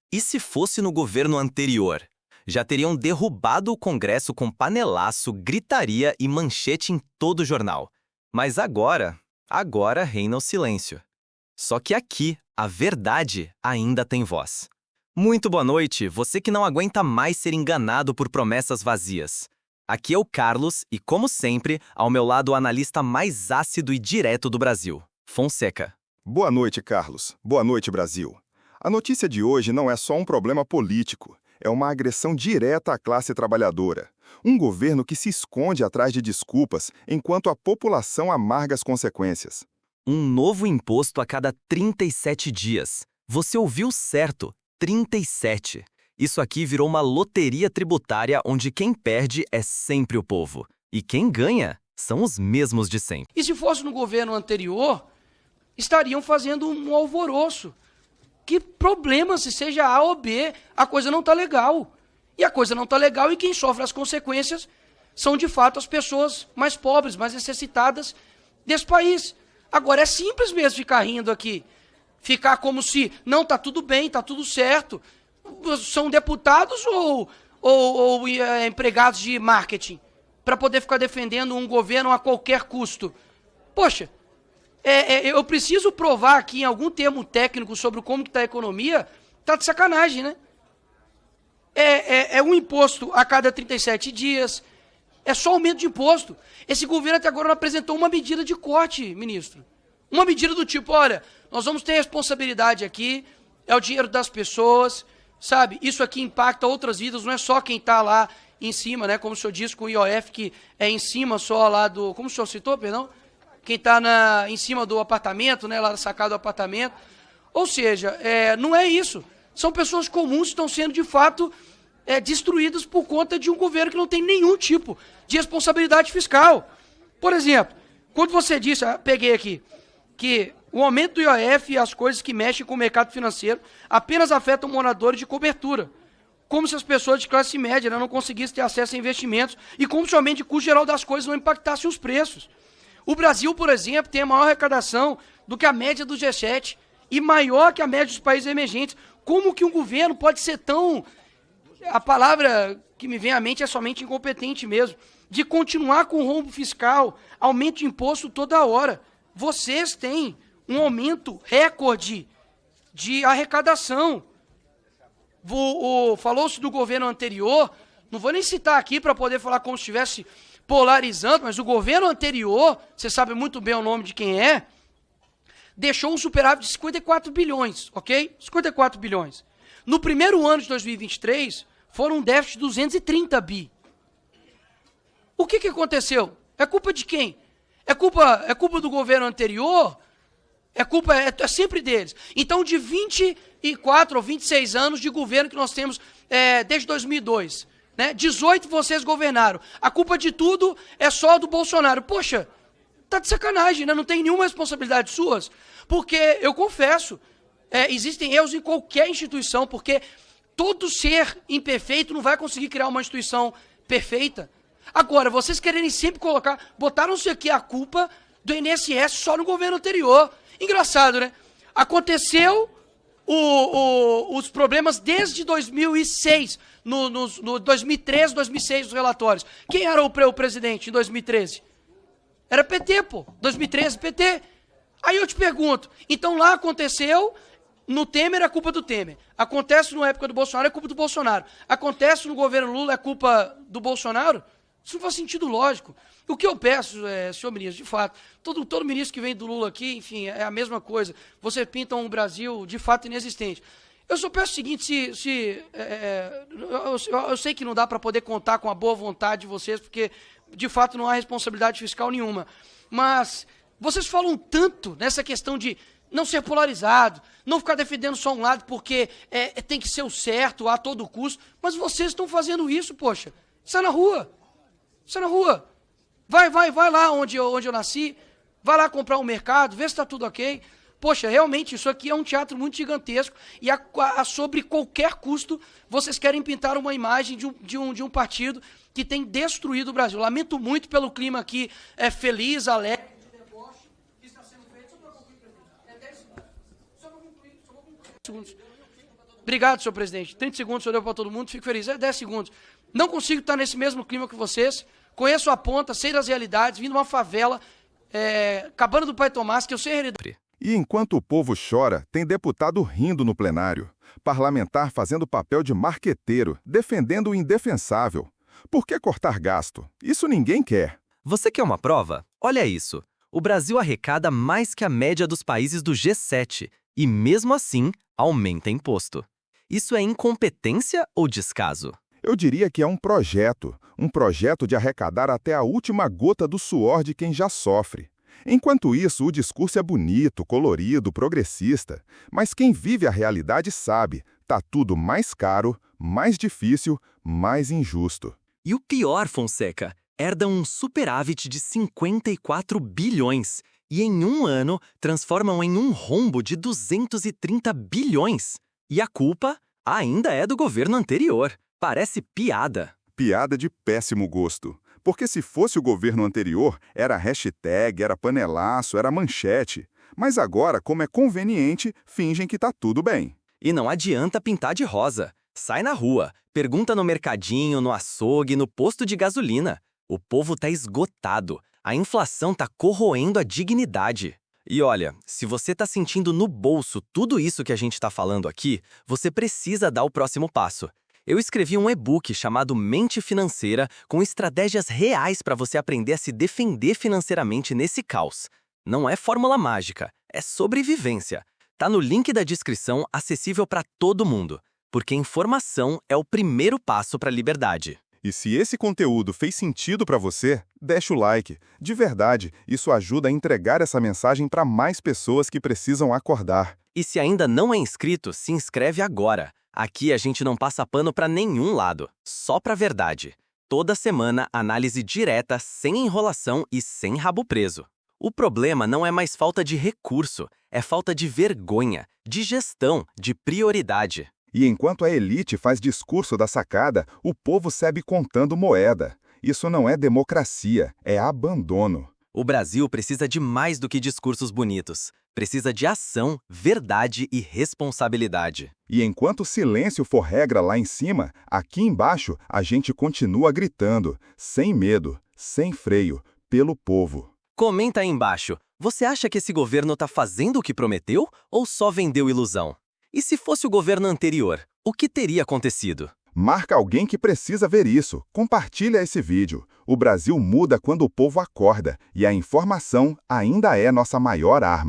E se fosse no governo anterior? Já teriam derrubado o Congresso com panelaço, gritaria e manchete em todo o jornal. Mas agora reina o silêncio. Só que aqui, a verdade ainda tem voz. Muito boa noite, você que não aguenta mais ser enganado por promessas vazias. Aqui é o Carlos e, como sempre, ao meu lado o analista mais ácido e direto do Brasil, Fonseca. Boa noite, Carlos. Boa noite, Brasil. A notícia de hoje não é só um problema político, é uma agressão direta à classe trabalhadora. Um governo que se esconde atrás de desculpas enquanto a população amarga as consequências. Um novo imposto a cada 37 dias. Você ouviu certo, 37. Isso aqui virou uma loteria tributária onde quem perde é sempre o povo. E quem ganha são os mesmos de sempre. E se fosse no governo anterior, estariam fazendo um alvoroço. Que problema, se seja A ou B, a coisa não está legal. E a coisa não está legal e quem sofre as consequências são, de fato, as pessoas mais pobres, mais necessitadas desse país. Agora, é simples mesmo ficar rindo aqui. Ficar como se, não, está tudo bem, está tudo certo. São deputados ou empregados de marketing para poder ficar defendendo um governo a qualquer custo? Poxa, eu preciso provar aqui em algum termo técnico sobre como está a economia, tá de sacanagem, né? É um imposto a cada 37 dias, é só aumento de imposto. Esse governo até agora não apresentou uma medida de corte, ministro. Uma medida do tipo, olha, nós vamos ter responsabilidade aqui, é o dinheiro das pessoas, sabe? Isso aqui impacta outras vidas, não é só quem está lá em cima, né? Como o senhor disse com o IOF, que é em cima só lá do... Como o senhor citou, perdão? Quem está em cima do apartamento, né, lá da sacada do apartamento. Ou seja, não é isso. São pessoas comuns que estão sendo, de fato, destruídas por conta de um governo que não tem nenhum tipo de responsabilidade fiscal. Por exemplo, quando você disse, peguei aqui, que o aumento do IOF e as coisas que mexem com o mercado financeiro apenas afetam moradores de cobertura. Como se as pessoas de classe média, né, não conseguissem ter acesso a investimentos e como somente o custo geral das coisas não impactasse os preços. O Brasil, por exemplo, tem a maior arrecadação do que a média do G7 e maior que a média dos países emergentes. Como que um governo pode ser tão... A palavra que me vem à mente é somente incompetente mesmo, de continuar com o rombo fiscal, aumento de imposto toda hora. Vocês têm um aumento recorde de arrecadação. Falou-se do governo anterior, não vou nem citar aqui para poder falar como se estivesse polarizando, mas o governo anterior, você sabe muito bem o nome de quem é, deixou um superávit de 54 bilhões, ok? 54 bilhões. No primeiro ano de 2023, foram um déficit de 230 bi. O que aconteceu? É culpa de quem? É culpa do governo anterior? É sempre deles. Então, de 24 ou 26 anos de governo que nós temos desde 2002, né? 18 vocês governaram. A culpa de tudo é só do Bolsonaro. Poxa, tá de sacanagem, né? Não tem nenhuma responsabilidade suas. Porque, eu confesso, existem erros em qualquer instituição, porque todo ser imperfeito não vai conseguir criar uma instituição perfeita. Agora, vocês quererem sempre botaram-se aqui a culpa do INSS só no governo anterior. Engraçado, né? Aconteceu os problemas desde 2006, no 2013, 2006, os relatórios. Quem era o presidente em 2013? Era PT, pô. 2013, PT. Aí eu te pergunto, então lá aconteceu, no Temer é culpa do Temer. Acontece na época do Bolsonaro, é culpa do Bolsonaro. Acontece no governo Lula, é culpa do Bolsonaro? Isso não faz sentido lógico. O que eu peço, senhor ministro, de fato, todo ministro que vem do Lula aqui, enfim, é a mesma coisa. Você pinta um Brasil, de fato, inexistente. Eu só peço o seguinte, eu sei que não dá para poder contar com a boa vontade de vocês, porque, de fato, não há responsabilidade fiscal nenhuma. Mas vocês falam tanto nessa questão de não ser polarizado, não ficar defendendo só um lado porque tem que ser o certo a todo custo, mas vocês estão fazendo isso, poxa. Sai na rua. Sai na rua. Vai lá onde eu nasci, vai lá comprar um mercado, vê se está tudo ok. Poxa, realmente, isso aqui é um teatro muito gigantesco e sobre qualquer custo, vocês querem pintar uma imagem de um partido que tem destruído o Brasil. Lamento muito pelo clima aqui feliz, alegre, de deboche, que está sendo feito. Só para concluir, presidente. 10 segundos. Só para concluir, segundos. Obrigado, senhor presidente. 30 segundos, o senhor deu para todo mundo, fico feliz. 10 segundos. Não consigo estar nesse mesmo clima que vocês. Conheço a ponta, sei das realidades, vim de uma favela, Cabana do Pai Tomás, que eu sei a realidade. E enquanto o povo chora, tem deputado rindo no plenário. Parlamentar fazendo papel de marqueteiro, defendendo o indefensável. Por que cortar gasto? Isso ninguém quer. Você quer uma prova? Olha isso. O Brasil arrecada mais que a média dos países do G7 e, mesmo assim, aumenta imposto. Isso é incompetência ou descaso? Eu diria que é um projeto de arrecadar até a última gota do suor de quem já sofre. Enquanto isso, o discurso é bonito, colorido, progressista, mas quem vive a realidade sabe, tá tudo mais caro, mais difícil, mais injusto. E o pior, Fonseca, herdam um superávit de 54 bilhões e em um ano transformam em um rombo de 230 bilhões. E a culpa ainda é do governo anterior. Parece piada. Piada de péssimo gosto. Porque se fosse o governo anterior, era hashtag, era panelaço, era manchete. Mas agora, como é conveniente, fingem que tá tudo bem. E não adianta pintar de rosa. Sai na rua, pergunta no mercadinho, no açougue, no posto de gasolina. O povo tá esgotado. A inflação tá corroendo a dignidade. E olha, se você tá sentindo no bolso tudo isso que a gente tá falando aqui, você precisa dar o próximo passo. Eu escrevi um e-book chamado Mente Financeira com estratégias reais para você aprender a se defender financeiramente nesse caos. Não é fórmula mágica, é sobrevivência. Tá no link da descrição, acessível para todo mundo, porque informação é o primeiro passo para a liberdade. E se esse conteúdo fez sentido para você, deixa o like. De verdade, isso ajuda a entregar essa mensagem para mais pessoas que precisam acordar. E se ainda não é inscrito, se inscreve agora. Aqui a gente não passa pano para nenhum lado, só para a verdade. Toda semana, análise direta, sem enrolação e sem rabo preso. O problema não é mais falta de recurso, é falta de vergonha, de gestão, de prioridade. E enquanto a elite faz discurso da sacada, o povo segue contando moeda. Isso não é democracia, é abandono. O Brasil precisa de mais do que discursos bonitos. Precisa de ação, verdade e responsabilidade. E enquanto o silêncio for regra lá em cima, aqui embaixo a gente continua gritando, sem medo, sem freio, pelo povo. Comenta aí embaixo. Você acha que esse governo está fazendo o que prometeu ou só vendeu ilusão? E se fosse o governo anterior, o que teria acontecido? Marca alguém que precisa ver isso. Compartilha esse vídeo. O Brasil muda quando o povo acorda e a informação ainda é nossa maior arma.